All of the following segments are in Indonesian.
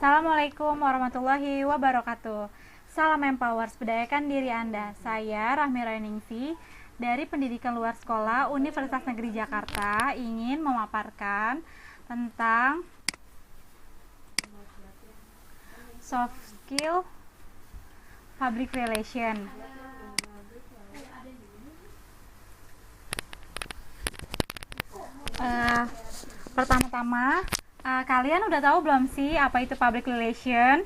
Assalamualaikum warahmatullahi wabarakatuh. Salam Empowers, berdayakan diri Anda. Saya Rahmi Rainingsi dari Pendidikan Luar Sekolah Universitas Negeri Jakarta ingin memaparkan tentang soft skill public relation. Pertama-tama, kalian udah tahu belum sih apa itu public relation?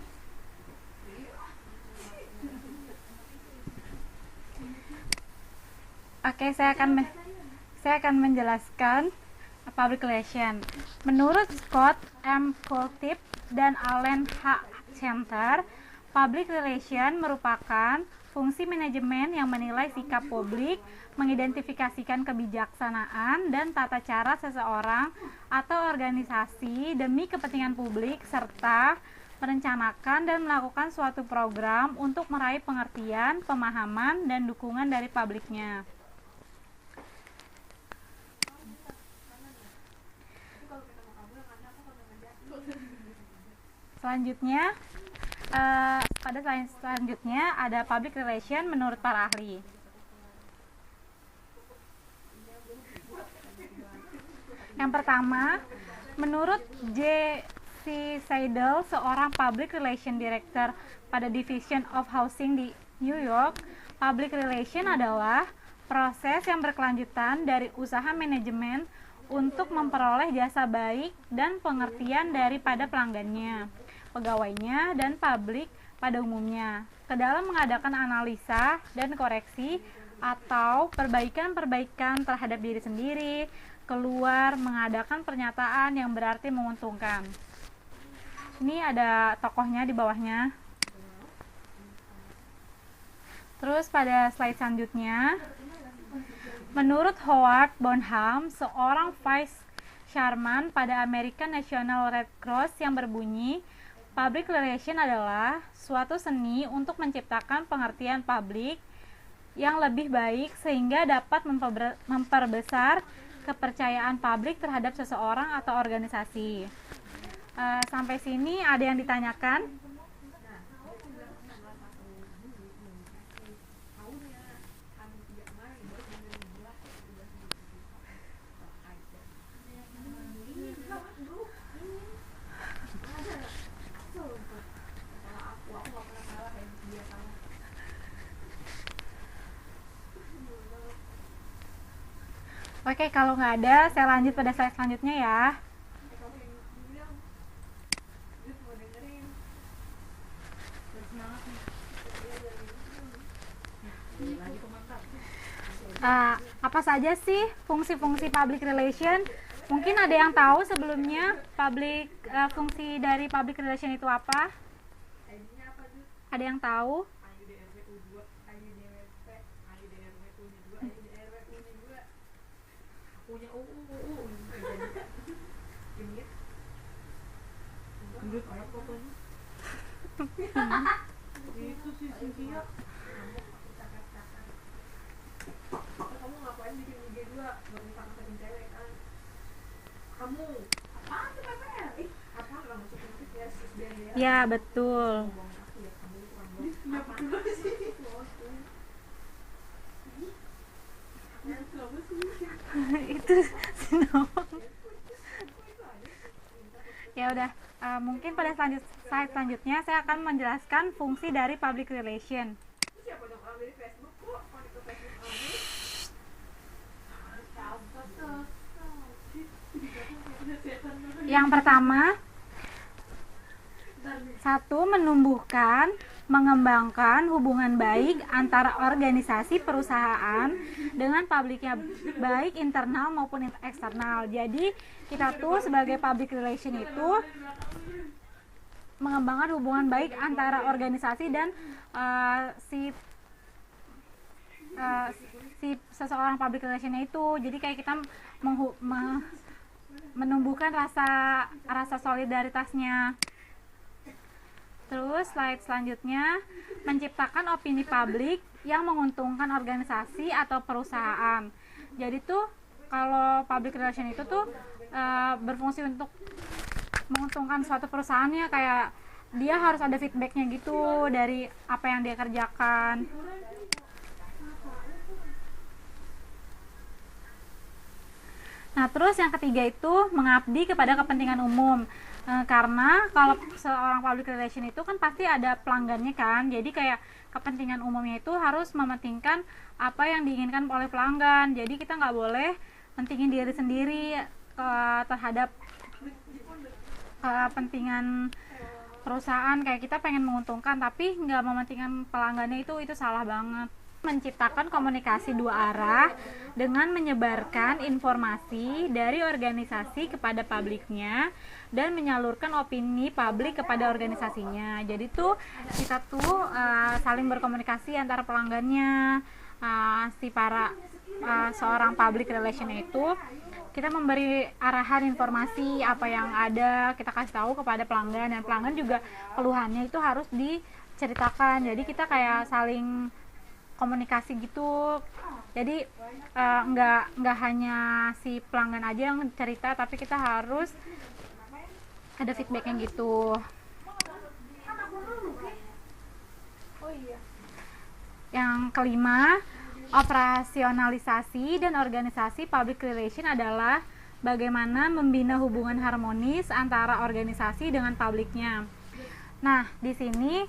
Oke, saya akan menjelaskan public relation. Menurut Scott M. Coulthip dan Allen H. Center, public relation merupakan fungsi manajemen yang menilai sikap publik, mengidentifikasikan kebijaksanaan dan tata cara seseorang atau organisasi demi kepentingan publik, serta merencanakan dan melakukan suatu program untuk meraih pengertian, pemahaman, dan dukungan dari publiknya. Selanjutnya, pada slide selanjutnya ada public relation menurut para ahli. Yang pertama, menurut J. C. Seidel, seorang public relation director pada Division of Housing di New York, public relation adalah proses yang berkelanjutan dari usaha manajemen untuk memperoleh jasa baik dan pengertian daripada pelanggannya, pegawainya, dan publik pada umumnya, ke dalam mengadakan analisa dan koreksi atau perbaikan-perbaikan terhadap diri sendiri, keluar mengadakan pernyataan yang berarti menguntungkan. Ini ada tokohnya di bawahnya. Terus pada slide selanjutnya, menurut Howard Bonham, seorang vice chairman pada American National Red Cross, yang berbunyi, public relation adalah suatu seni untuk menciptakan pengertian publik yang lebih baik sehingga dapat memperbesar kepercayaan publik terhadap seseorang atau organisasi. Sampai sini ada yang ditanyakan? Oke, kalau nggak ada, saya lanjut pada slide selanjutnya ya. Apa saja sih fungsi-fungsi public relation? Mungkin ada yang tahu sebelumnya fungsi dari public relation itu apa? Ada yang tahu? Itu sih Cynthia. Kamu ngapain bikin IG 2 baru dipakai cewek kan? Kamu apaan tuh PPL? Apa nggak masuk notif ya sis dia? Ya, betul. Itu ya udah, mungkin pada slide selanjutnya saya akan menjelaskan fungsi dari public relation. Yang pertama, satu, menumbuhkan, mengembangkan hubungan baik antara organisasi perusahaan dengan publiknya, baik internal maupun eksternal. Jadi kita tuh sebagai public relation itu mengembangkan hubungan baik antara organisasi dan si seseorang public relationnya itu. Jadi kayak kita menumbuhkan rasa solidaritasnya. Terus slide selanjutnya, menciptakan opini publik yang menguntungkan organisasi atau perusahaan. Jadi tuh kalau public relation itu tuh berfungsi untuk menguntungkan suatu perusahaannya, kayak dia harus ada feedbacknya gitu dari apa yang dia kerjakan. Nah, terus yang ketiga itu mengabdi kepada kepentingan umum. Karena kalau seorang public relation itu kan pasti ada pelanggannya kan. Jadi kayak kepentingan umumnya itu harus mementingkan apa yang diinginkan oleh pelanggan. Jadi kita nggak boleh mentingin diri sendiri terhadap kepentingan perusahaan. Kayak kita pengen menguntungkan tapi nggak mementingkan pelanggannya, itu salah banget. Menciptakan komunikasi dua arah dengan menyebarkan informasi dari organisasi kepada publiknya dan menyalurkan opini publik kepada organisasinya. Jadi tuh kita tuh saling berkomunikasi antara pelanggannya, seorang public relation itu kita memberi arahan informasi apa yang ada, kita kasih tahu kepada pelanggan, dan pelanggan juga keluhannya itu harus diceritakan. Jadi kita kayak saling komunikasi gitu. Jadi nggak hanya si pelanggan aja yang cerita, tapi kita harus ada feedbacknya gitu. Yang kelima, operasionalisasi dan organisasi public relation adalah bagaimana membina hubungan harmonis antara organisasi dengan publiknya. Nah, di sini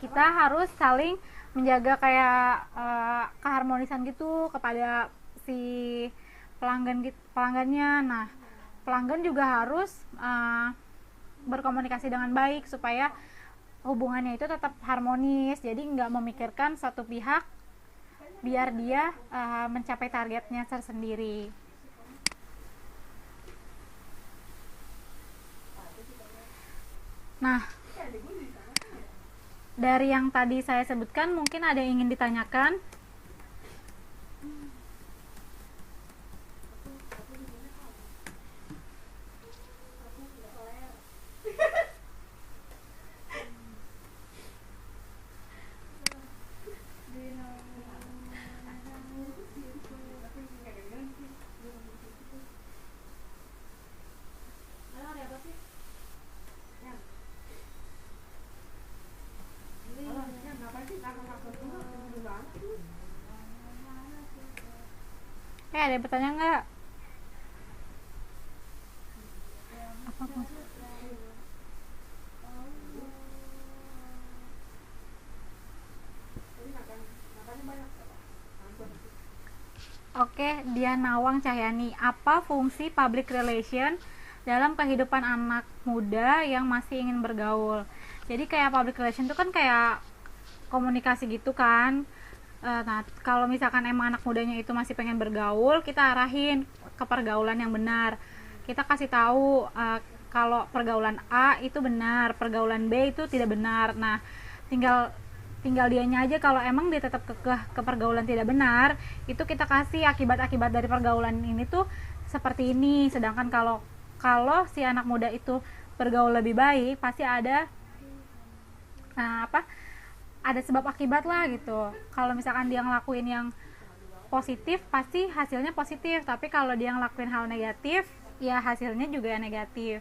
kita harus saling menjaga kayak keharmonisan gitu kepada si pelanggannya. Nah, pelanggan juga harus berkomunikasi dengan baik supaya hubungannya itu tetap harmonis. Jadi nggak memikirkan satu pihak biar dia mencapai targetnya tersendiri. Nah, dari yang tadi saya sebutkan, mungkin ada yang ingin ditanyakan? Ada yang bertanya nggak? Oke, Dian Nawang Cahyani, apa fungsi public relation dalam kehidupan anak muda yang masih ingin bergaul? Jadi kayak public relation itu kan kayak komunikasi gitu kan. Nah, kalau misalkan emang anak mudanya itu masih pengen bergaul, kita arahin ke pergaulan yang benar. Kita kasih tahu kalau pergaulan A itu benar, pergaulan B itu tidak benar. Nah, tinggal dianya aja kalau emang dia tetap ke pergaulan tidak benar, itu kita kasih akibat-akibat dari pergaulan ini tuh seperti ini. Sedangkan kalau si anak muda itu bergaul lebih baik, pasti ada ada sebab akibat lah gitu. Kalau misalkan dia ngelakuin yang positif, pasti hasilnya positif. Tapi kalau dia ngelakuin hal negatif, ya hasilnya juga negatif.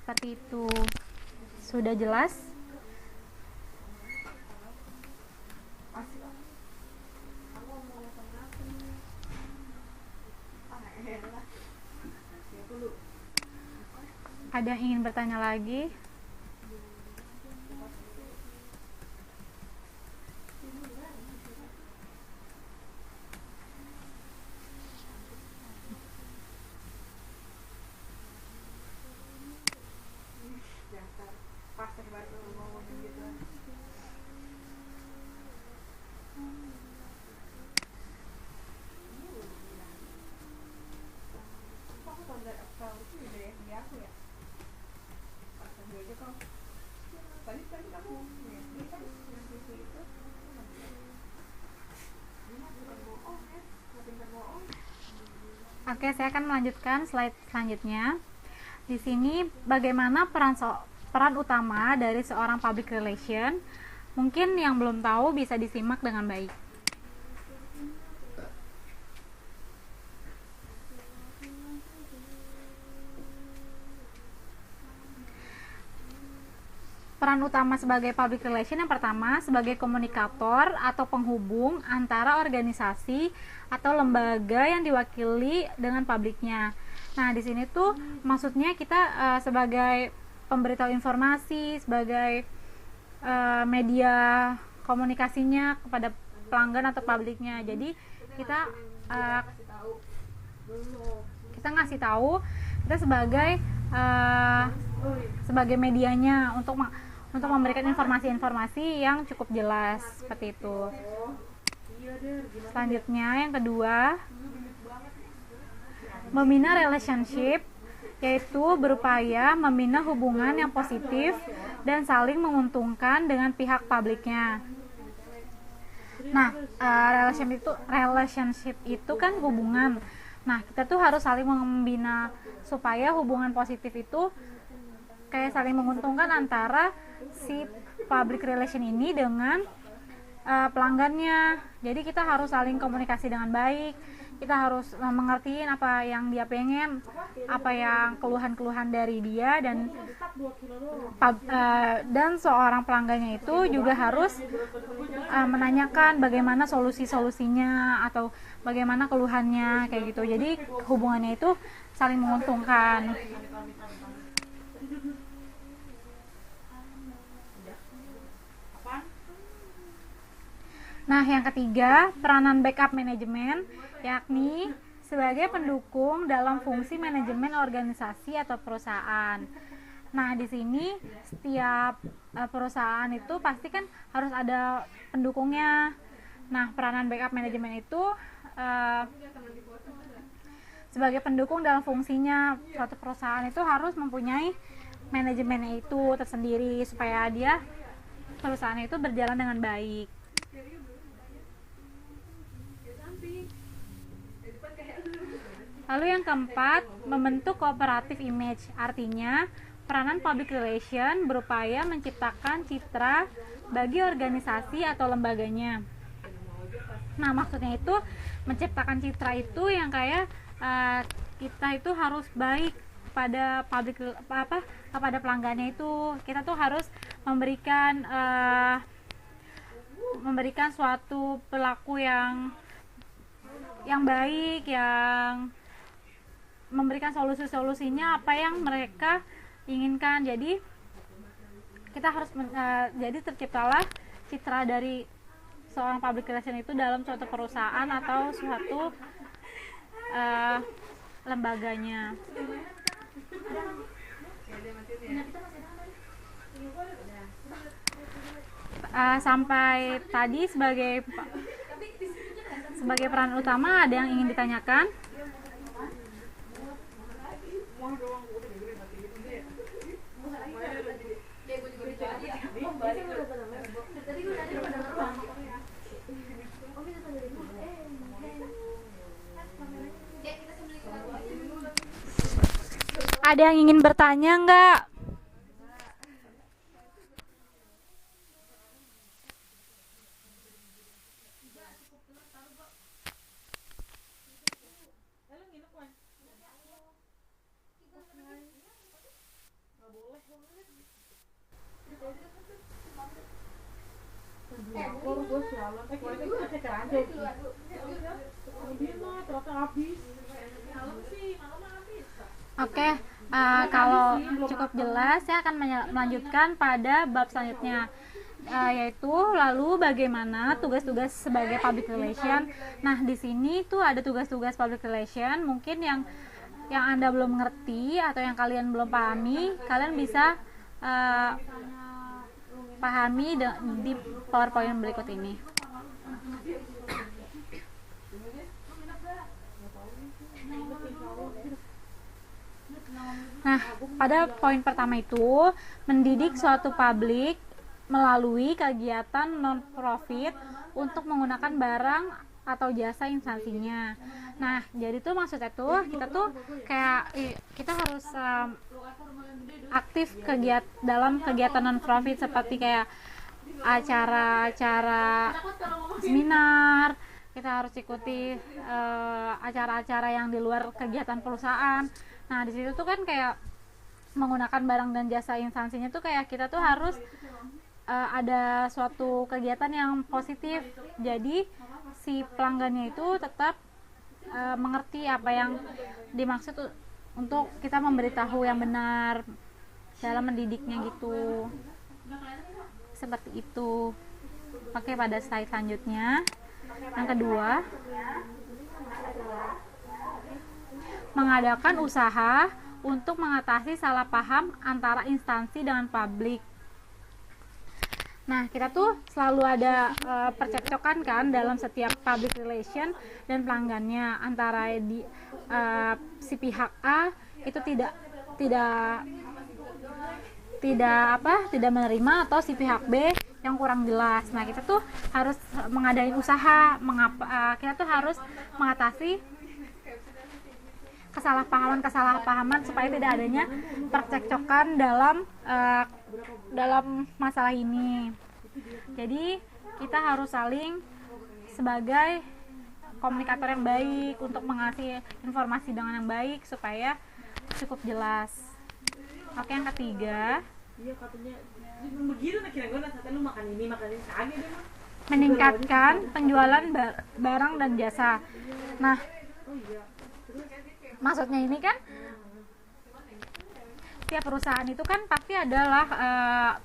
Seperti itu. Sudah jelas? Ada yang ingin bertanya lagi? Oke, saya akan melanjutkan slide selanjutnya. Di sini bagaimana peran utama dari seorang public relation. Mungkin yang belum tahu bisa disimak dengan baik. Peran utama sebagai public relation yang pertama sebagai komunikator atau penghubung antara organisasi atau lembaga yang diwakili dengan publiknya. Nah, di sini tuh maksudnya kita sebagai pemberitahu informasi, sebagai media komunikasinya kepada pelanggan atau publiknya. Jadi kita ngasih tahu kita sebagai medianya untuk memberikan informasi-informasi yang cukup jelas seperti itu. Selanjutnya yang kedua, membina relationship, yaitu berupaya membina hubungan yang positif dan saling menguntungkan dengan pihak publiknya. Nah, relationship itu kan hubungan. Nah, kita tuh harus saling membina supaya hubungan positif itu kayak saling menguntungkan antara si public relation ini dengan pelanggannya. Jadi kita harus saling komunikasi dengan baik. Kita harus mengertiin apa yang dia pengen, apa yang keluhan-keluhan dari dia, dan seorang pelanggannya itu juga harus menanyakan bagaimana solusi-solusinya atau bagaimana keluhannya kayak gitu. Jadi hubungannya itu saling menguntungkan. Nah, yang ketiga, peranan backup manajemen, yakni sebagai pendukung dalam fungsi manajemen organisasi atau perusahaan. Nah, di sini setiap perusahaan itu pasti kan harus ada pendukungnya. Nah, peranan backup manajemen itu sebagai pendukung dalam fungsinya. Suatu perusahaan itu harus mempunyai manajemennya itu tersendiri supaya perusahaan itu berjalan dengan baik. Lalu yang keempat, membentuk cooperative image. Artinya, peranan public relation berupaya menciptakan citra bagi organisasi atau lembaganya. Nah, maksudnya itu menciptakan citra itu yang kayak kita itu harus baik pada kepada pelanggannya itu. Kita tuh harus memberikan suatu perilaku yang baik, yang memberikan solusinya apa yang mereka inginkan. Jadi kita harus jadi terciptalah citra dari seorang public relation itu dalam suatu perusahaan atau suatu lembaganya. Sampai tadi sebagai peran utama, ada yang ingin ditanyakan? Ada yang ingin bertanya enggak? Oke, kalau cukup jelas saya akan melanjutkan pada bab selanjutnya, yaitu lalu bagaimana tugas-tugas sebagai public relation. Nah, di sini tuh ada tugas-tugas public relation mungkin yang Anda belum mengerti atau yang kalian belum pahami, kalian bisa pahami di PowerPoint berikut ini. Nah, pada poin pertama itu, mendidik suatu publik melalui kegiatan non-profit untuk menggunakan barang atau jasa instansinya. Nah, jadi tuh maksudnya tuh kita harus aktif dalam kegiatan non-profit seperti kayak acara-acara seminar. Kita harus ikuti acara-acara yang di luar kegiatan perusahaan. Nah, di situ tuh kan kayak menggunakan barang dan jasa instansinya tuh kayak kita tuh harus ada suatu kegiatan yang positif. Jadi si pelanggannya itu tetap mengerti apa yang dimaksud untuk kita memberitahu yang benar dalam mendidiknya gitu. Seperti itu. Oke, pada slide selanjutnya. Yang kedua, mengadakan usaha untuk mengatasi salah paham antara instansi dengan publik. Nah, kita tuh selalu ada percekcokan kan dalam setiap public relation dan pelanggannya, antara si pihak A itu tidak menerima, atau si pihak B yang kurang jelas. Nah, kita tuh harus mengadain usaha, kita tuh harus mengatasi kesalahpahaman supaya tidak adanya percekcokan dalam masalah ini. Jadi kita harus saling sebagai komunikator yang baik untuk mengasih informasi dengan yang baik supaya cukup jelas. Oke, yang ketiga, meningkatkan penjualan barang dan jasa. Nah, maksudnya ini kan tiap perusahaan itu kan pasti adalah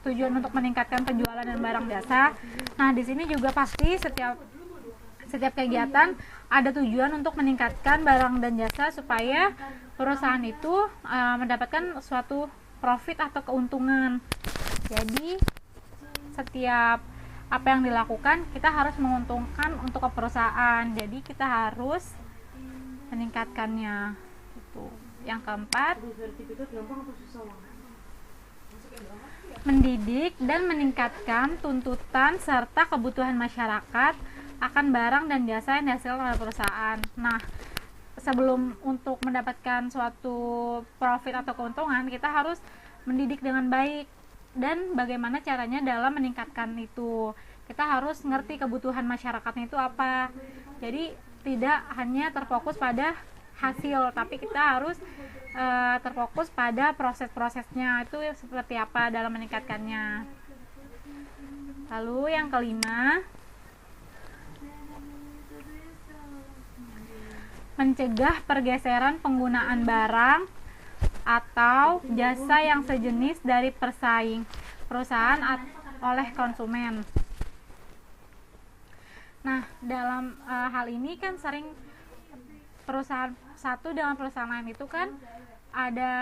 tujuan untuk meningkatkan penjualan dan barang jasa. Nah, di sini juga pasti setiap kegiatan ada tujuan untuk meningkatkan barang dan jasa supaya perusahaan itu mendapatkan suatu profit atau keuntungan. Jadi setiap apa yang dilakukan kita harus menguntungkan untuk ke perusahaan. Jadi kita harus meningkatkannya. Gitu. Yang keempat, mendidik dan meningkatkan tuntutan serta kebutuhan masyarakat akan barang dan jasa yang dihasilkan oleh perusahaan. Nah, sebelum untuk mendapatkan suatu profit atau keuntungan, kita harus mendidik dengan baik. Dan bagaimana caranya dalam meningkatkan itu, kita harus ngerti kebutuhan masyarakatnya itu apa. Jadi tidak hanya terfokus pada hasil, tapi kita harus terfokus pada proses-prosesnya itu seperti apa dalam meningkatkannya. Lalu yang kelima, mencegah pergeseran penggunaan barang atau jasa yang sejenis dari perusahaan oleh konsumen. Nah, dalam hal ini kan sering perusahaan satu dengan perusahaan lain itu kan ada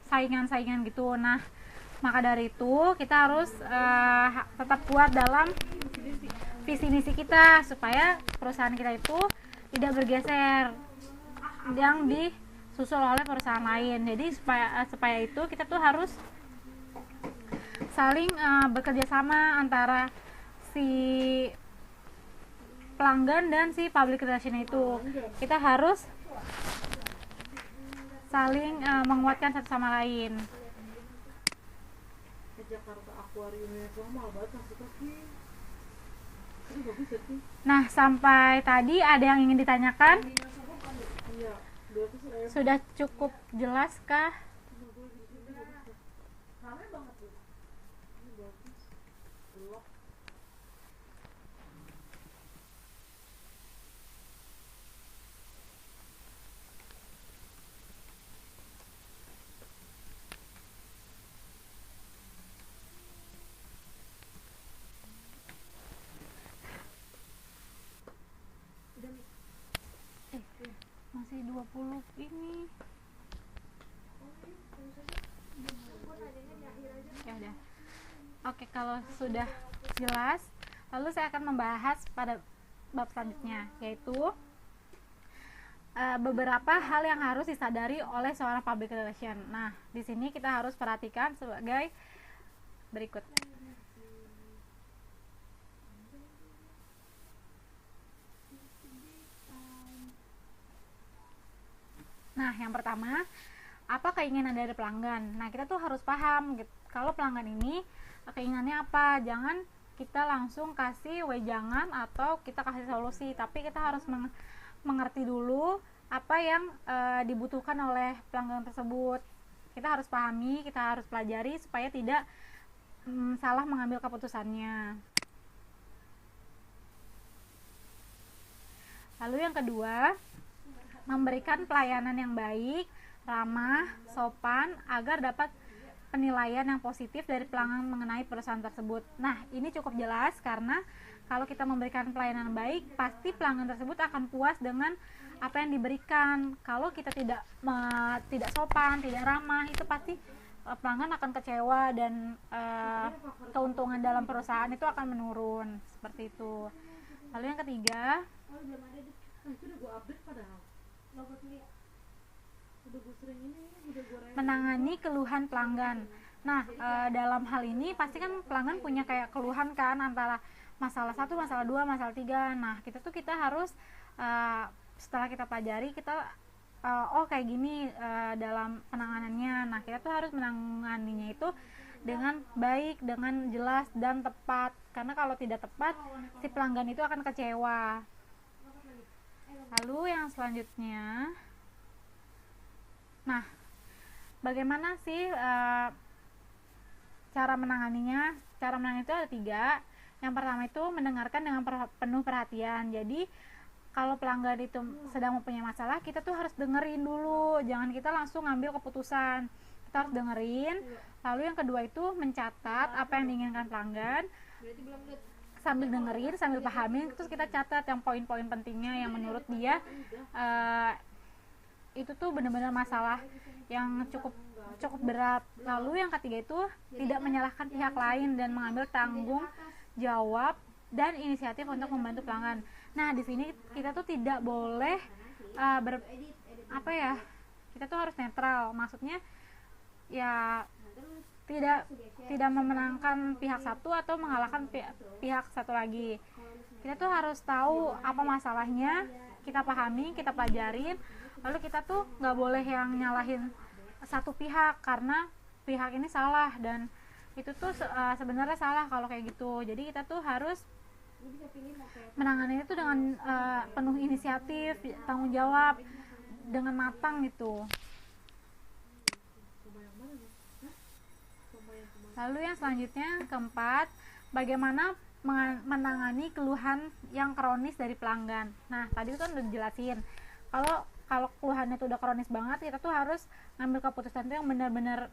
saingan-saingan gitu. Nah, maka dari itu kita harus tetap kuat dalam visi misi kita supaya perusahaan kita itu tidak bergeser yang disusul oleh perusahaan lain. Jadi supaya itu kita tuh harus saling bekerja sama antara si pelanggan dan si public relation itu. Kita harus saling menguatkan satu sama lain. Nah, sampai tadi ada yang ingin ditanyakan? Sudah cukup jelas kah? Masih 20 ini. Ya udah. Oke, kalau sudah jelas, lalu saya akan membahas pada bab selanjutnya, yaitu beberapa hal yang harus disadari oleh seorang public relation. Nah, di sini kita harus perhatikan sebagai berikut. Nah, yang pertama, apa keinginan dari pelanggan? Nah, kita tuh harus paham gitu, kalau pelanggan ini keinginannya apa. Jangan kita langsung kasih wejangan atau kita kasih solusi, tapi kita harus mengerti dulu apa yang dibutuhkan oleh pelanggan tersebut. kita harus pahami, kita harus pelajari supaya tidak salah mengambil keputusannya. Lalu yang kedua, memberikan pelayanan yang baik, ramah, sopan agar dapat penilaian yang positif dari pelanggan mengenai perusahaan tersebut. Nah, ini cukup jelas karena kalau kita memberikan pelayanan baik, pasti pelanggan tersebut akan puas dengan apa yang diberikan. Kalau kita tidak sopan, tidak ramah, itu pasti pelanggan akan kecewa dan keuntungan dalam perusahaan itu akan menurun, seperti itu. Lalu yang ketiga, menangani keluhan pelanggan. Nah, dalam hal ini pasti kan pelanggan punya kayak keluhan kan, antara masalah 1, masalah 2, masalah 3. Nah, kita harus setelah kita pelajari, kita kayak gini dalam penanganannya. Nah, kita tuh harus menanganinya itu dengan baik, dengan jelas dan tepat. Karena kalau tidak tepat, si pelanggan itu akan kecewa. Lalu yang selanjutnya, nah, bagaimana sih cara menanganinya? Cara menangani itu ada 3. Yang pertama itu mendengarkan dengan penuh perhatian. Jadi kalau pelanggan itu sedang mempunyai masalah, kita tuh harus dengerin dulu, jangan kita langsung ngambil keputusan. Kita harus dengerin. Lalu yang kedua itu mencatat apa yang diinginkan pelanggan. Sambil dengerin, sambil pahamin, terus kita catat yang poin-poin pentingnya yang menurut dia itu tuh benar-benar masalah yang cukup berat. Lalu yang ketiga itu tidak menyalahkan pihak lain dan mengambil tanggung jawab dan inisiatif untuk membantu pelanggan. Nah, di sini kita tuh tidak boleh kita tuh harus netral. Maksudnya ya tidak memenangkan pihak satu atau mengalahkan pihak satu lagi. Kita tuh harus tahu apa masalahnya, kita pahami, kita pelajarin. Lalu kita tuh nggak boleh yang nyalahin satu pihak karena pihak ini salah, dan itu tuh sebenarnya salah kalau kayak gitu. Jadi kita tuh harus menangani itu dengan penuh inisiatif, tanggung jawab, dengan matang gitu. Lalu yang selanjutnya, keempat, bagaimana menangani keluhan yang kronis dari pelanggan. Nah, tadi kan udah dijelasin. Kalau keluhannya itu udah kronis banget, kita tuh harus ngambil keputusan itu yang benar-benar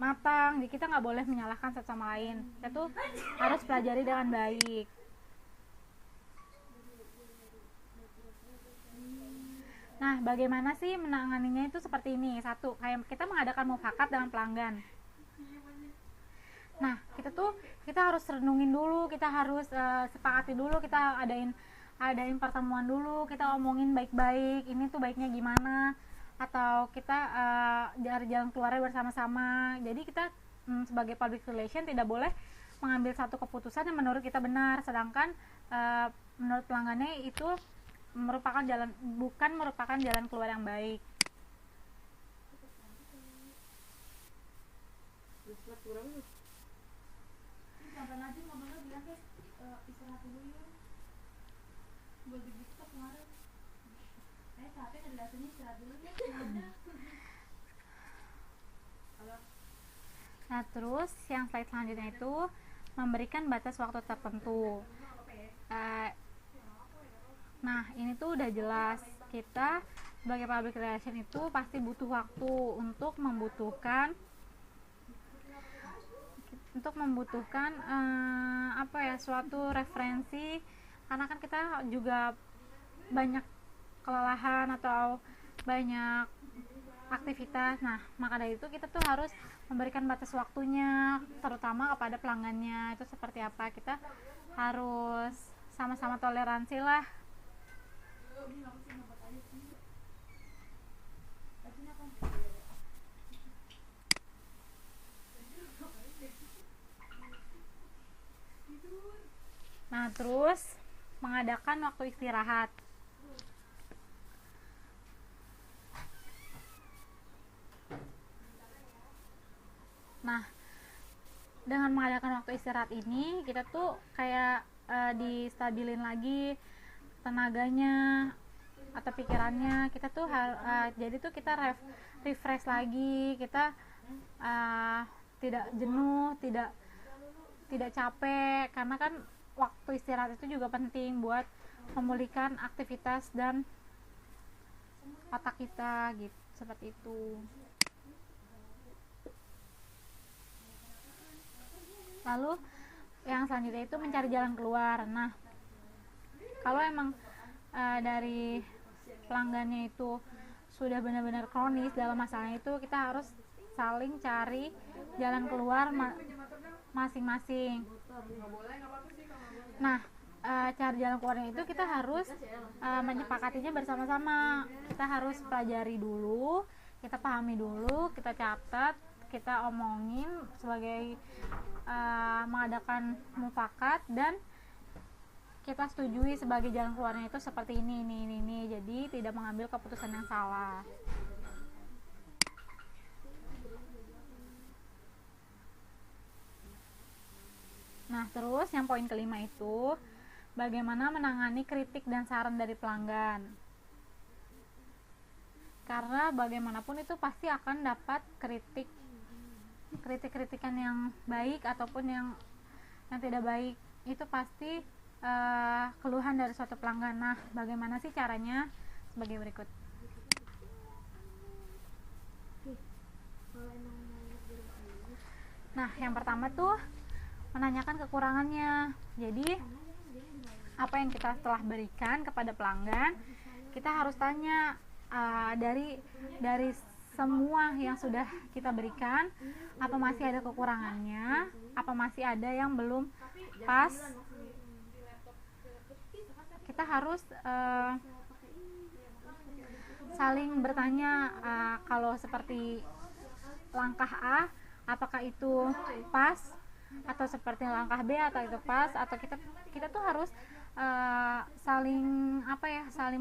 matang. Jadi kita nggak boleh menyalahkan satu sama lain. Kita tuh harus pelajari dengan baik. Nah, bagaimana sih menanganinya itu seperti ini? 1, kayak kita mengadakan mufakat dengan pelanggan. Nah, kita harus renungin dulu, kita harus sepakati dulu, kita adain pertemuan dulu, kita omongin baik-baik, ini tuh baiknya gimana, atau kita cari jalan keluarnya bersama-sama. Jadi kita sebagai public relation tidak boleh mengambil satu keputusan yang menurut kita benar, sedangkan menurut pelanggannya itu bukan merupakan jalan keluar yang baik. Nah, terus yang slide selanjutnya itu memberikan batas waktu tertentu. Nah, ini tuh udah jelas, kita sebagai public relation itu pasti butuh waktu untuk membutuhkan suatu referensi, karena kan kita juga banyak kelelahan atau banyak aktivitas. Nah, maka dari itu kita tuh harus memberikan batas waktunya, terutama kepada pelanggannya. Itu seperti apa, kita harus sama-sama toleransi lah. Nah, terus mengadakan waktu istirahat. Nah, dengan mengadakan waktu istirahat ini, kita tuh kayak distabilin lagi tenaganya, atau pikirannya. Kita tuh jadi tuh kita refresh lagi, kita tidak jenuh, tidak capek, karena kan waktu istirahat itu juga penting buat memulihkan aktivitas dan otak kita gitu, seperti itu. Lalu yang selanjutnya itu mencari jalan keluar. Nah, kalau emang dari pelanggannya itu sudah benar-benar kronis dalam masalahnya itu, kita harus saling cari jalan keluar masing-masing. Nah, cari jalan keluarnya itu kita harus menyepakatinya bersama-sama. Kita harus pelajari dulu, kita pahami dulu, kita catat, kita omongin sebagai mengadakan mufakat, dan kita setujui sebagai jalan keluarnya itu seperti ini. Jadi tidak mengambil keputusan yang salah. Nah, terus yang poin kelima itu bagaimana menangani kritik dan saran dari pelanggan. Karena bagaimanapun itu pasti akan dapat kritik-kritikan yang baik ataupun yang tidak baik. Itu pasti keluhan dari suatu pelanggan. Nah, bagaimana sih caranya? Sebagai berikut. Nah, yang pertama tuh menanyakan kekurangannya. Jadi apa yang kita telah berikan kepada pelanggan, kita harus tanya dari semua yang sudah kita berikan, apa masih ada kekurangannya, apa masih ada yang belum pas. Kita harus saling bertanya. Kalau seperti langkah A, apakah itu pas, atau seperti langkah B, atau itu pas, atau kita tuh harus saling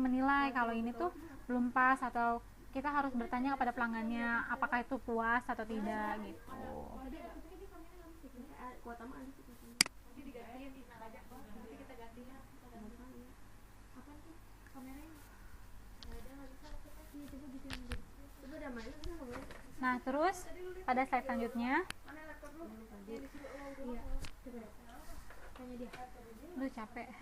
menilai kalau ini tuh belum pas, atau kita harus bertanya kepada pelanggannya apakah itu puas atau tidak gitu. Nah, terus pada slide selanjutnya, capek.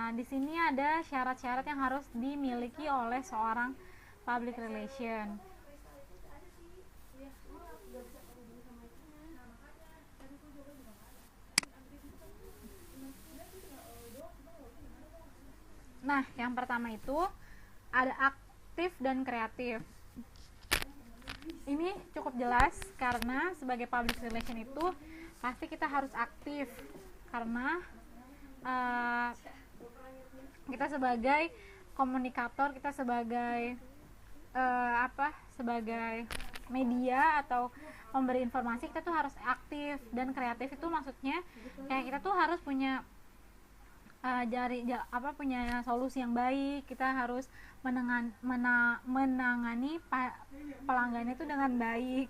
Di sini ada syarat-syarat yang harus dimiliki oleh seorang public relation. Nah, yang pertama itu ada aktif dan kreatif. Ini cukup jelas karena sebagai public relation itu pasti kita harus aktif, karena kita sebagai komunikator, kita sebagai sebagai media atau pemberi informasi, kita tuh harus aktif. Dan kreatif itu maksudnya kayak kita tuh harus punya punya solusi yang baik. Kita harus menangani pelanggan itu dengan baik,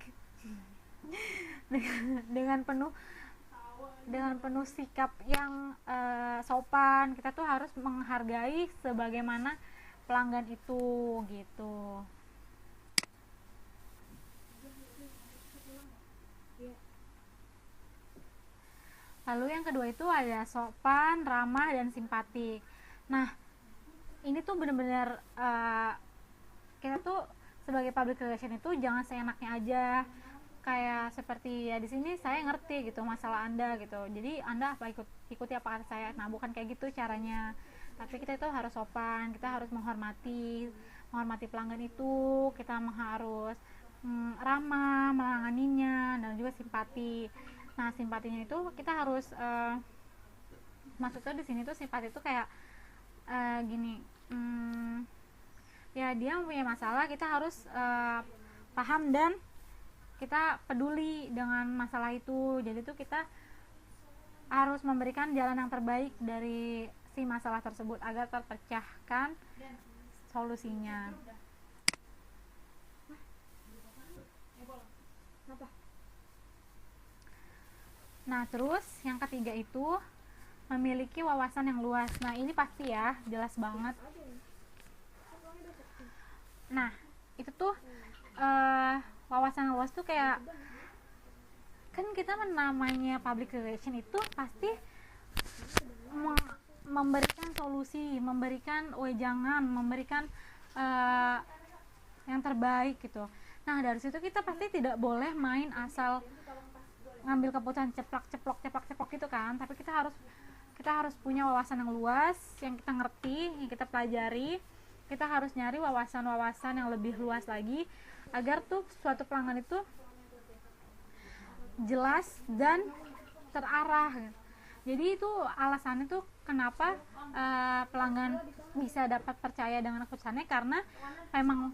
dengan penuh sikap yang sopan. Kita tuh harus menghargai sebagaimana pelanggan itu gitu. Lalu yang kedua itu ada sopan, ramah, dan simpatik. Nah, ini tuh benar-benar kita tuh sebagai public relation itu jangan seenaknya aja. Kayak seperti ya di sini saya ngerti gitu masalah Anda gitu. Jadi Anda ikuti apa kata saya. Nah, bukan kayak gitu caranya. Tapi kita itu harus sopan, kita harus menghormati pelanggan itu, kita harus ramah menanganinya, dan juga simpati. Nah, simpatinya itu kita harus maksudnya di sini tuh simpati itu kayak gini, ya dia punya masalah, kita harus paham dan kita peduli dengan masalah itu. Jadi tuh kita harus memberikan jalan yang terbaik dari si masalah tersebut agar terpecahkan solusinya. Nah, terus yang ketiga itu memiliki wawasan yang luas. Nah ini pasti ya, jelas banget. Nah itu tuh wawasan yang luas tuh kayak, kan kita namanya public relation itu pasti memberikan solusi, memberikan wejangan, memberikan yang terbaik gitu. Nah dari situ kita pasti tidak boleh main asal ngambil keputusan ceplok gitu kan, tapi kita harus punya wawasan yang luas, yang kita ngerti, yang kita pelajari. Kita harus nyari wawasan-wawasan yang lebih luas lagi agar tuh suatu pelanggan itu jelas dan terarah. Jadi itu alasannya tuh kenapa pelanggan bisa dapat percaya dengan keputusannya, karena memang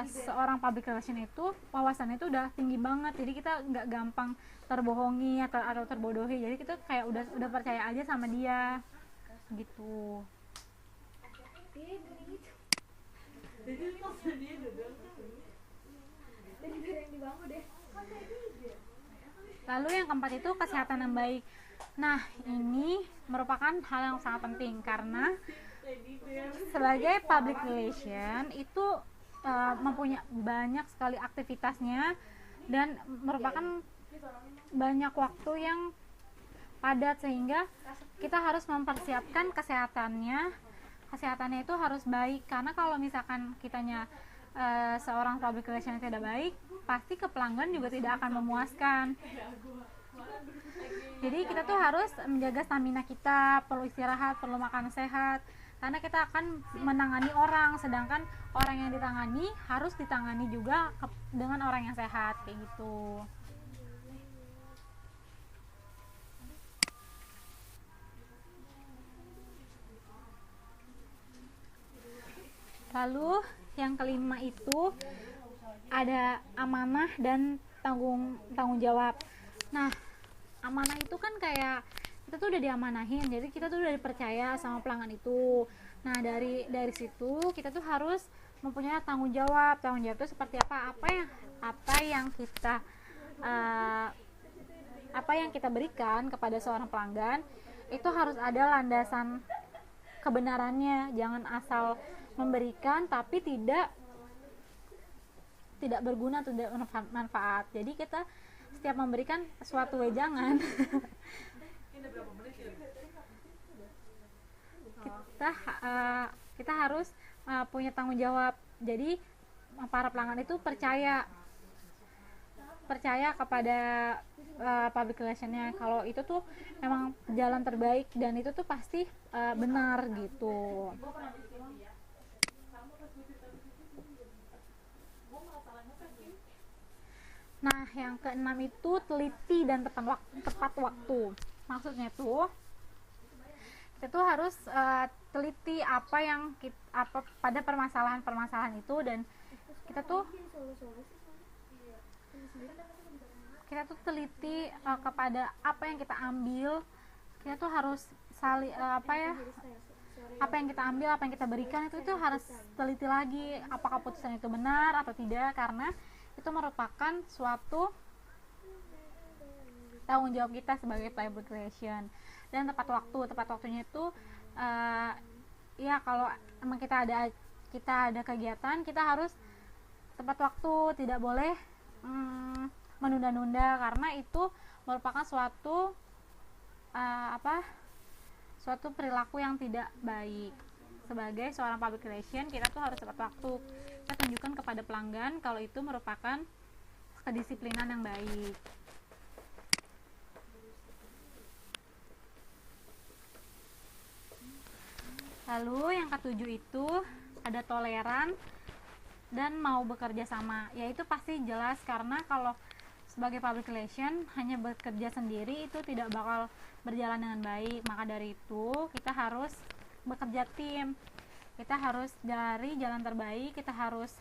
seorang public relation itu wawasannya itu udah tinggi banget. Jadi kita nggak gampang terbohongi atau terbodohi. Jadi kita kayak udah percaya aja sama dia gitu. Lalu yang keempat itu kesehatan yang baik. Nah ini merupakan hal yang sangat penting, karena sebagai public relation itu mempunyai banyak sekali aktivitasnya dan merupakan banyak waktu yang padat, sehingga kita harus mempersiapkan kesehatannya itu harus baik. Karena kalau misalkan kitanya seorang public relation yang tidak baik, pasti ke pelanggan juga tidak akan memuaskan. Jadi kita tuh harus menjaga stamina kita, perlu istirahat, perlu makan sehat, karena kita akan menangani orang, sedangkan orang yang ditangani harus ditangani juga dengan orang yang sehat, kayak gitu. Lalu yang kelima itu ada amanah dan tanggung jawab. Nah amanah itu kan kayak kita tuh udah diamanahin, jadi kita tuh udah dipercaya sama pelanggan itu. Nah dari situ kita tuh harus mempunyai tanggung jawab itu seperti apa yang kita berikan kepada seorang pelanggan itu harus ada landasan kebenarannya. Jangan asal memberikan tapi tidak berguna, tidak bermanfaat. Jadi kita setiap memberikan suatu wejangan kita harus punya tanggung jawab. Jadi para pelanggan itu percaya kepada public relationnya, kalau itu tuh memang jalan terbaik dan itu tuh pasti benar gitu. Nah yang keenam itu teliti dan tepat waktu. Maksudnya tuh kita tuh harus teliti apa pada permasalahan itu, dan kita tuh teliti kepada apa yang kita ambil. Kita tuh harus apa yang kita ambil, apa yang kita berikan itu harus teliti lagi apakah keputusan itu benar atau tidak, karena itu merupakan suatu tanggung jawab kita sebagai public relation. Dan tepat waktunya itu ya kalau emang kita ada kegiatan, kita harus tepat waktu, tidak boleh menunda-nunda, karena itu merupakan suatu perilaku yang tidak baik. Sebagai seorang public relation, kita tuh harus tepat waktu. Kita tunjukkan kepada pelanggan kalau itu merupakan kedisiplinan yang baik. Lalu yang ketujuh itu ada toleran dan mau bekerja sama. Yaitu pasti jelas, karena kalau sebagai public relation hanya bekerja sendiri itu tidak bakal berjalan dengan baik. Maka dari itu kita harus bekerja tim, kita harus dari jalan terbaik, kita harus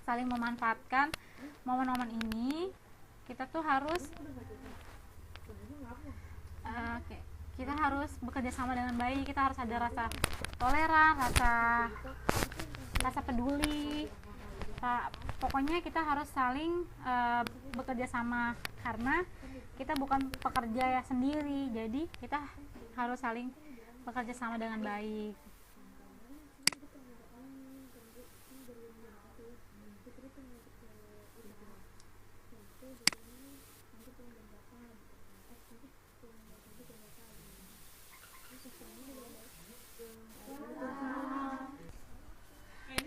saling memanfaatkan momen-momen ini. Kita tuh harus kita harus bekerja sama dengan baik. Kita harus ada rasa toleran, rasa peduli. Pokoknya kita harus saling bekerja sama, karena kita bukan pekerja ya sendiri, jadi kita harus saling bekerja sama dengan baik.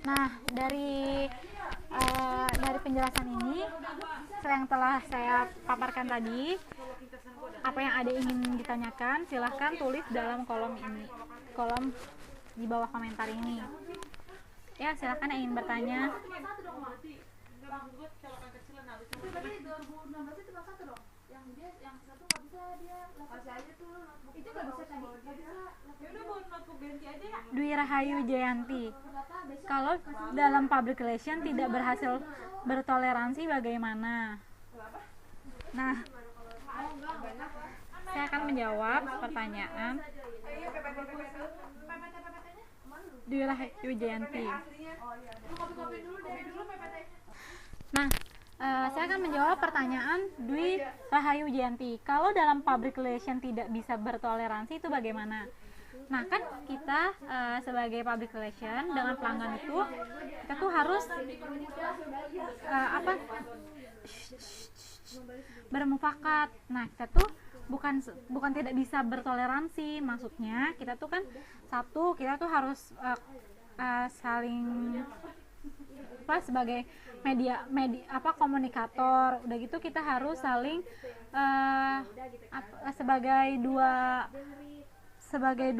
Nah, dari penjelasan ini yang telah saya paparkan tadi, apa yang ada ingin ditanyakan, silahkan tulis dalam kolom di bawah komentar ini. Ya, silahkan yang ingin bertanya. Berarti 2016 itu kelas 1 dong? Yang satu nggak bisa dia masih aja tuh notebook itu nggak bisa tadi nggak bisa ya udah bawa notebook ganti aja ya. Dwi Rahayu Jayanti, kalau dalam public relation tidak berhasil bertoleransi bagaimana? Nah, saya akan menjawab pertanyaan Dwi Rahayu Jayanti. Nah, saya akan menjawab pertanyaan Dwi Rahayu Jayanti. Kalau dalam public relation tidak bisa bertoleransi itu bagaimana? Nah, kan kita sebagai public relation dengan pelanggan itu kita tuh harus bermufakat. Nah, kita tuh bukan tidak bisa bertoleransi. Maksudnya kita tuh kan satu, kita tuh harus saling sebagai media komunikator, udah gitu kita harus saling sebagai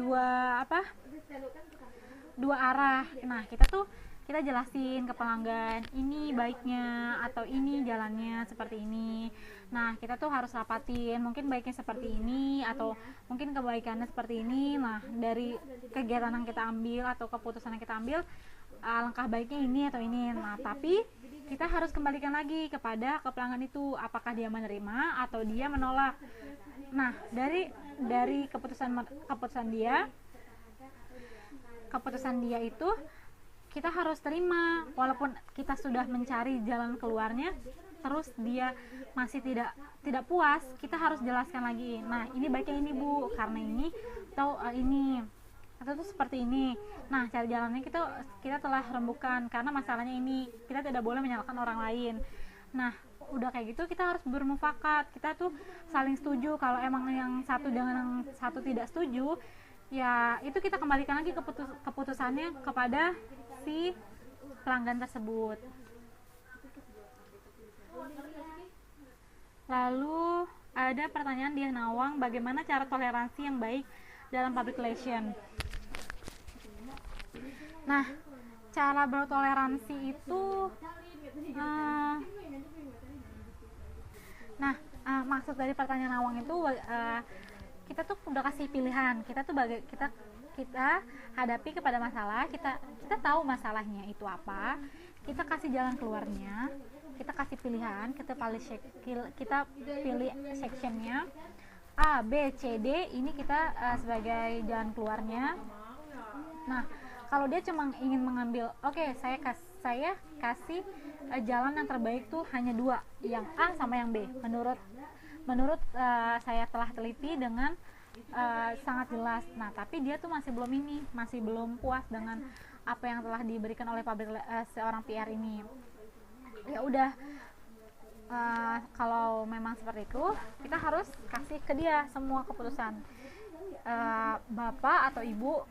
dua arah. Nah, kita jelasin ke pelanggan ini baiknya atau ini jalannya seperti ini. Nah, kita tuh harus rapatin mungkin baiknya seperti ini atau mungkin kebaikannya seperti ini. Nah, dari kegiatan yang kita ambil atau keputusan yang kita ambil, langkah baiknya ini atau ini. Nah, tapi kita harus kembalikan lagi kepada pelanggan itu, apakah dia menerima atau dia menolak. Nah, dari keputusan dia itu kita harus terima, walaupun kita sudah mencari jalan keluarnya, terus dia masih tidak puas, kita harus jelaskan lagi. Nah, ini baiknya ini Bu, karena ini atau ini atau tuh seperti ini. Nah, cari jalannya kita telah rembukan karena masalahnya ini, kita tidak boleh menyalahkan orang lain. Nah, udah kayak gitu kita harus bermufakat, kita tuh saling setuju. Kalau emang yang satu dengan yang satu tidak setuju, ya itu kita kembalikan lagi keputusannya kepada si pelanggan tersebut. Lalu ada pertanyaan Diah Nawang, bagaimana cara toleransi yang baik dalam public relation? Nah, cara bertoleransi itu maksud dari pertanyaan Nawang itu kita tuh udah kasih pilihan, kita hadapi kepada masalah, kita tahu masalahnya itu apa, kita kasih jalan keluarnya, kita kasih pilihan, kita pilih sectionnya A, B, C, D, ini kita sebagai jalan keluarnya. Nah, kalau dia cuma ingin mengambil, saya kasih jalan yang terbaik tuh hanya dua, yang A sama yang B. Menurut saya telah teliti dengan sangat jelas. Nah, tapi dia tuh masih belum puas dengan apa yang telah diberikan oleh seorang PR ini. Ya udah, kalau memang seperti itu, kita harus kasih ke dia semua keputusan. Bapak atau ibu,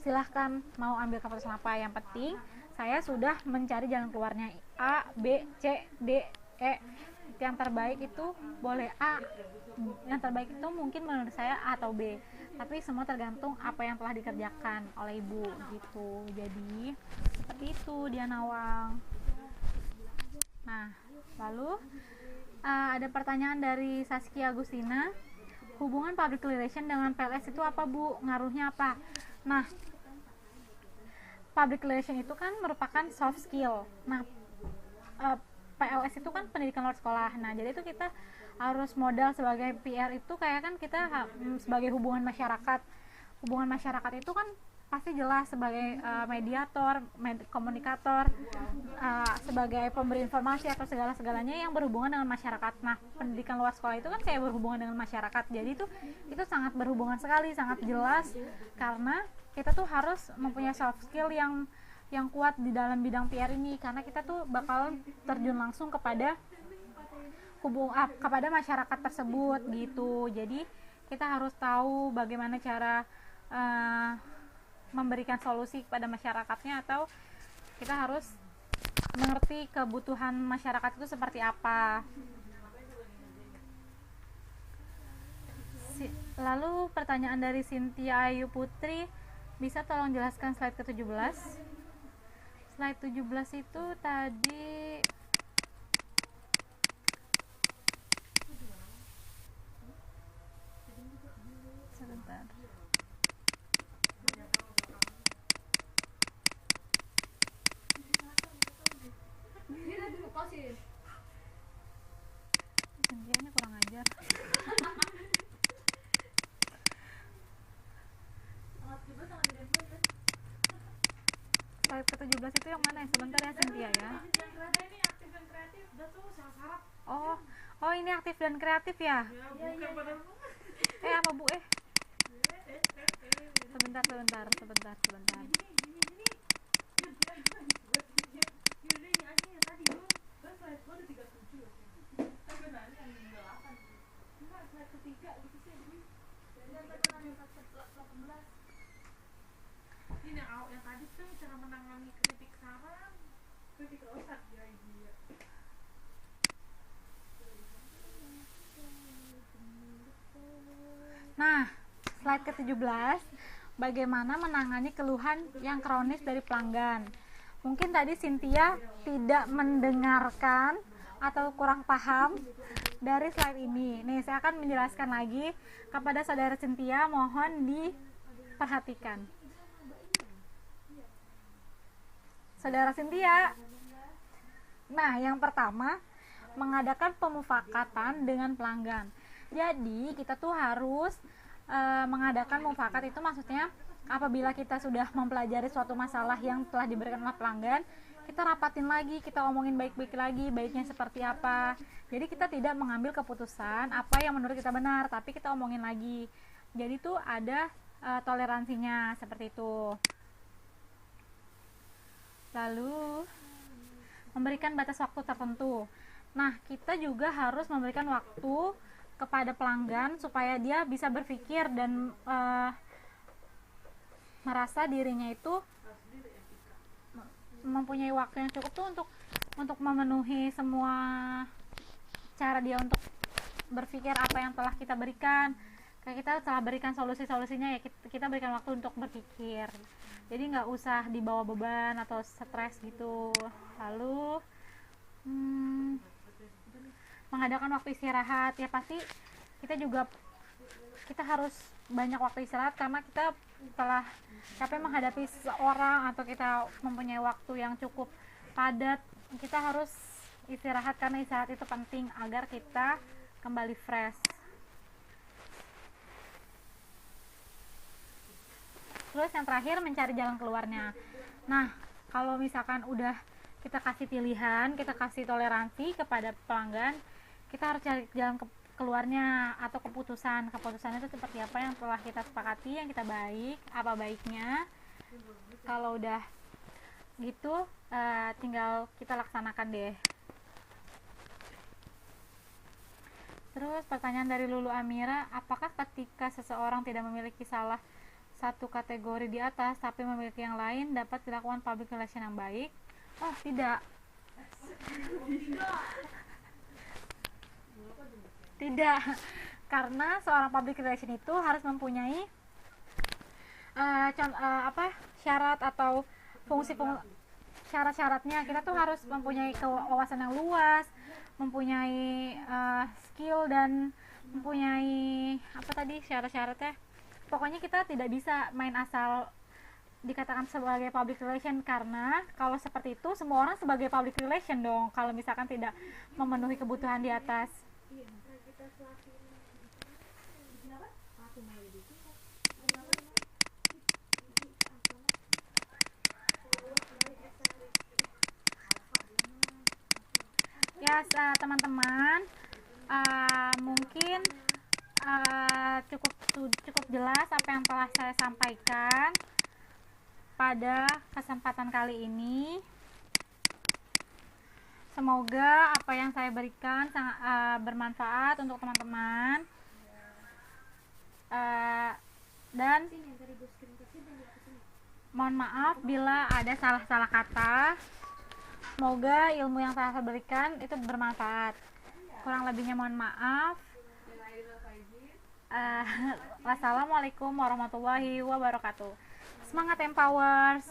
silahkan mau ambil keputusan apa, yang penting saya sudah mencari jalan keluarnya A, B, C, D, E. Yang terbaik itu boleh A, yang terbaik itu mungkin menurut saya A atau B, tapi semua tergantung apa yang telah dikerjakan oleh ibu gitu. Jadi seperti itu Diah Nawang. Nah, lalu ada pertanyaan dari Saskia Agustina, hubungan public relation dengan PLS itu apa Bu? Ngaruhnya apa? Nah, public relation itu kan merupakan soft skill. Nah, PLS itu kan pendidikan luar sekolah. Nah, jadi itu kita harus modal sebagai PR itu kayak kan kita sebagai hubungan masyarakat. Hubungan masyarakat itu kan pasti jelas sebagai mediator, komunikator, sebagai pemberi informasi atau segala-segalanya yang berhubungan dengan masyarakat. Nah, pendidikan luar sekolah itu kan kayak berhubungan dengan masyarakat. Jadi itu sangat berhubungan sekali, sangat jelas, karena kita tuh harus mempunyai soft skill yang kuat di dalam bidang PR ini, karena kita tuh bakal terjun langsung kepada kepada masyarakat tersebut gitu. Jadi kita harus tahu bagaimana cara memberikan solusi kepada masyarakatnya, atau kita harus mengerti kebutuhan masyarakat itu seperti apa. Lalu pertanyaan dari Cynthia Ayu Putri, bisa tolong jelaskan slide ke-17? Slide 17 itu tadi sebentar. Cynthia-nya kurang ajar. Slide ke-17 itu yang mana ya? Sebentar ya Cynthia ya. Oh ini aktif dan kreatif ya? Apa Bu Sebentar. Ini yang tadi tuh cara menangani kritik saran, kritik rosak ya iya. Nah, slide ke-17, bagaimana menangani keluhan yang kronis dari pelanggan. Mungkin tadi Cynthia tidak mendengarkan atau kurang paham dari slide ini. Nih, saya akan menjelaskan lagi kepada saudara Cynthia, mohon diperhatikan. Saudara Cynthia. Nah, yang pertama, mengadakan pemufakatan dengan pelanggan. Jadi, kita tuh harus mengadakan mufakat, itu maksudnya apabila kita sudah mempelajari suatu masalah yang telah diberikan oleh pelanggan, kita rapatin lagi, kita omongin baik-baik lagi, baiknya seperti apa. Jadi kita tidak mengambil keputusan apa yang menurut kita benar, tapi kita omongin lagi. Jadi tuh ada toleransinya seperti itu. Lalu memberikan batas waktu tertentu. Nah, kita juga harus memberikan waktu kepada pelanggan supaya dia bisa berpikir dan merasa dirinya itu mempunyai waktu yang cukup tuh untuk memenuhi semua cara dia untuk berpikir apa yang telah kita berikan. Kayak kita telah berikan solusi-solusinya, ya kita berikan waktu untuk berpikir. Jadi nggak usah dibawa beban atau stres gitu. Lalu mengadakan waktu istirahat, ya pasti kita harus banyak waktu istirahat, karena kita telah capek menghadapi seseorang atau kita mempunyai waktu yang cukup padat. Kita harus istirahat, karena istirahat itu penting agar kita kembali fresh. Terus yang terakhir, mencari jalan keluarnya. Nah, kalau misalkan udah kita kasih pilihan, kita kasih toleransi kepada pelanggan, kita harus cari jalan keluarnya atau keputusan itu seperti apa yang telah kita sepakati, yang kita apa baiknya. Kalau udah gitu, tinggal kita laksanakan deh. Terus pertanyaan dari Lulu Amira, apakah ketika seseorang tidak memiliki salah satu kategori di atas tapi memiliki yang lain dapat dilakukan public relation yang baik? Oh, tidak. Tidak, karena seorang public relation itu harus mempunyai syarat atau syarat-syaratnya. Kita tuh harus mempunyai wawasan yang luas, mempunyai skill, dan mempunyai syarat-syaratnya. Pokoknya kita tidak bisa main asal dikatakan sebagai public relation, karena kalau seperti itu semua orang sebagai public relation dong kalau misalkan tidak memenuhi kebutuhan di atas. teman-teman. Mungkin cukup jelas apa yang telah saya sampaikan pada kesempatan kali ini. Semoga apa yang saya berikan sangat bermanfaat untuk teman-teman. Dan mohon maaf bila ada salah-salah kata. Semoga ilmu yang saya berikan itu bermanfaat. Kurang lebihnya mohon maaf. Wassalamualaikum warahmatullahi wabarakatuh. Semangat Empowers.